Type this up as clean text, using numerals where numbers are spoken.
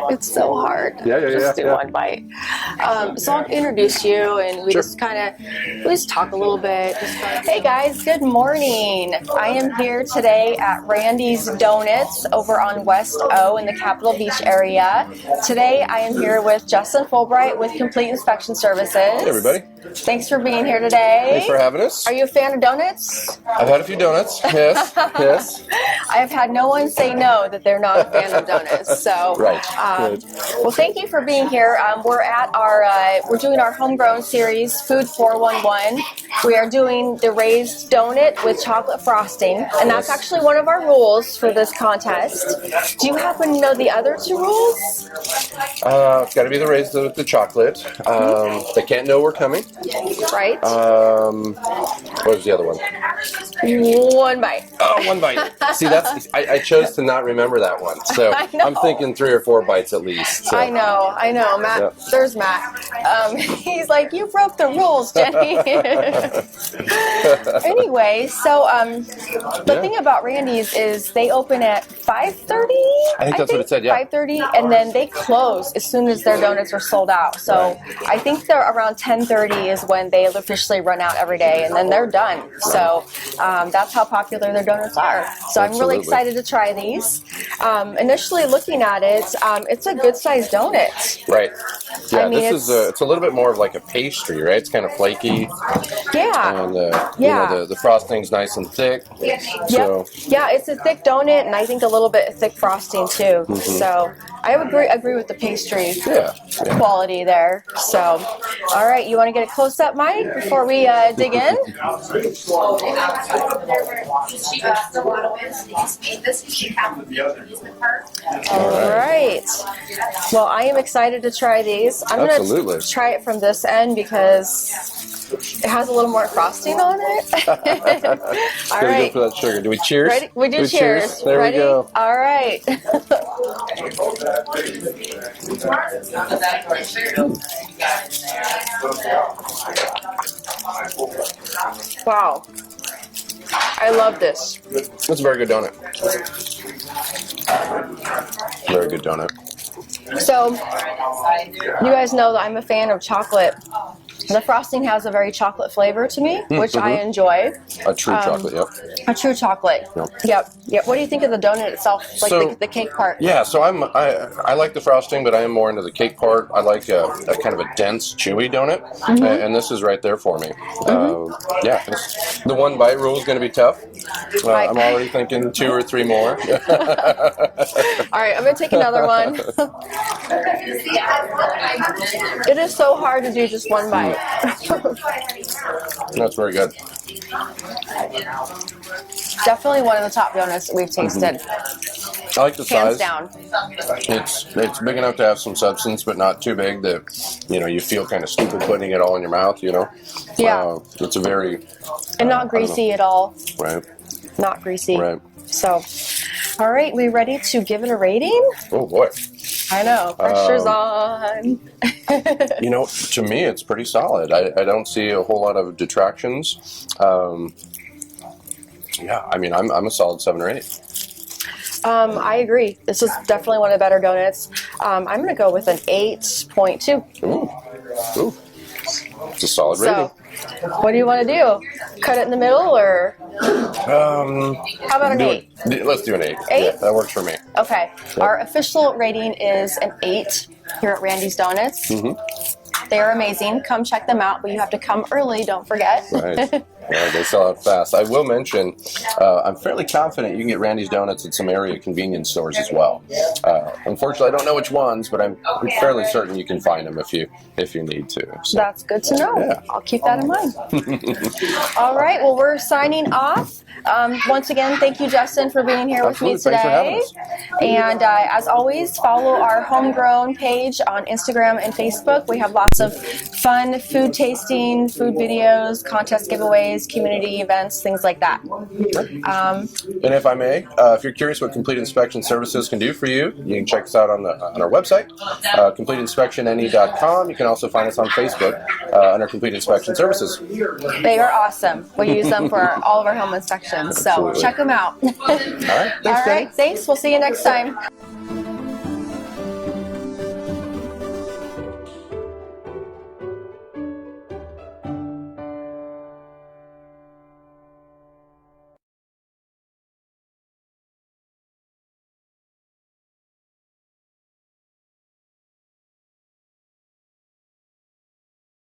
It's so hard. Just do one bite. So I'll introduce you, and we just talk a little bit. Hey guys, good morning. I am here today at Randy's Donuts over on West O in the Capitol Beach area. Today I am here with Justin Fulbright with Complete Inspection Services. Hey everybody. Thanks for being here today. Thanks for having us. Are you a fan of donuts? I've had a few donuts, yes. I have had no one say no that they're not a fan of donuts. So, right. Well, thank you for being here. We're at we're doing our homegrown series, Food 411. We are doing the raised donut with chocolate frosting, and that's actually one of our rules for this contest. Do you happen to know the other two rules? It's got to be the raised with the chocolate. They can't know we're coming. Right. What was the other one? One bite. Oh, one bite. See, I chose to not remember that one. So I'm thinking 3 or 4 bites at least. So. I know. Matt, there's Matt. He's like, you broke the rules, Jenny. Anyway, so the thing about Randy's is they open at 5:30. I think that's what it said, yeah. 5:30, and then they close as soon as their donuts are sold out. So I think they're around 10:30 is when they officially run out every day, and then they're done. So that's how popular their donuts are. So I'm really excited to try these. Initially looking at it, it's a good sized donut. Right. Yeah, I mean, it's a little bit more of like a pastry, right? It's kind of flaky. Yeah. And you know, the frosting's nice and thick. Yep. So. Yeah, it's a thick donut, and I think a little bit thick frosting too. So I agree with the pastry quality there. So, all right, you want to get a close up, Mike, before we dig in? All right. Well, I am excited to try these. I'm going to try it from this end because it has a little more frosting on it. All right. Go for that sugar. Do we cheers? Ready? We do cheers. There Ready? we go. All right. Wow. I love this. It's a very good donut. Very good donut. So, you guys know that I'm a fan of chocolate. The frosting has a very chocolate flavor to me, which I enjoy. A true chocolate, yep. A true chocolate. Yep. What do you think of the donut itself, like the cake part? Yeah, so I like the frosting, but I am more into the cake part. I like a kind of a dense, chewy donut, and this is right there for me. The one bite rule is going to be tough. I'm already thinking 2 or 3 more. All right, I'm going to take another one. It is so hard to do just one bite. That's very good. Definitely one of the top donuts that we've tasted. I like the size. Hands down. It's big enough to have some substance, but not too big that you feel kind of stupid putting it all in your mouth. Yeah. It's a very and not greasy at all. Right. Not greasy. Right. So, all right, we ready to give it a rating? Oh boy. I know, pressure's on. To me, it's pretty solid. I don't see a whole lot of detractions. I'm a solid 7 or 8. I agree. This is definitely one of the better donuts. I'm going to go with an 8.2. Ooh. It's a solid rating. So, what do you want to do? Cut it in the middle, or? How about an 8? Let's do an 8. 8? Yeah, that works for me. Okay. Yep. Our official rating is an 8 here at Randy's Donuts. They are amazing. Come check them out, but you have to come early, don't forget. Right. Yeah, they sell out fast. I will mention, I'm fairly confident you can get Randy's Donuts at some area convenience stores as well. Unfortunately, I don't know which ones, but I'm fairly certain you can find them if you need to. So. That's good to know. Yeah. I'll keep that in mind. All right. Well, we're signing off. Once again, thank you, Justin, for being here with me today. Thanks for having us. And as always, follow our Homegrown page on Instagram and Facebook. We have lots of fun food tasting, food videos, contest giveaways, community events, things like that. And if I may, if you're curious what Complete Inspection Services can do for you, you can check us out on our website, CompleteInspectionNE.com. You can also find us on Facebook under Complete Inspection Services. They are awesome. We use them for all of our home inspections. So check them out. All right. Thanks, All right. Thanks. We'll see you next time.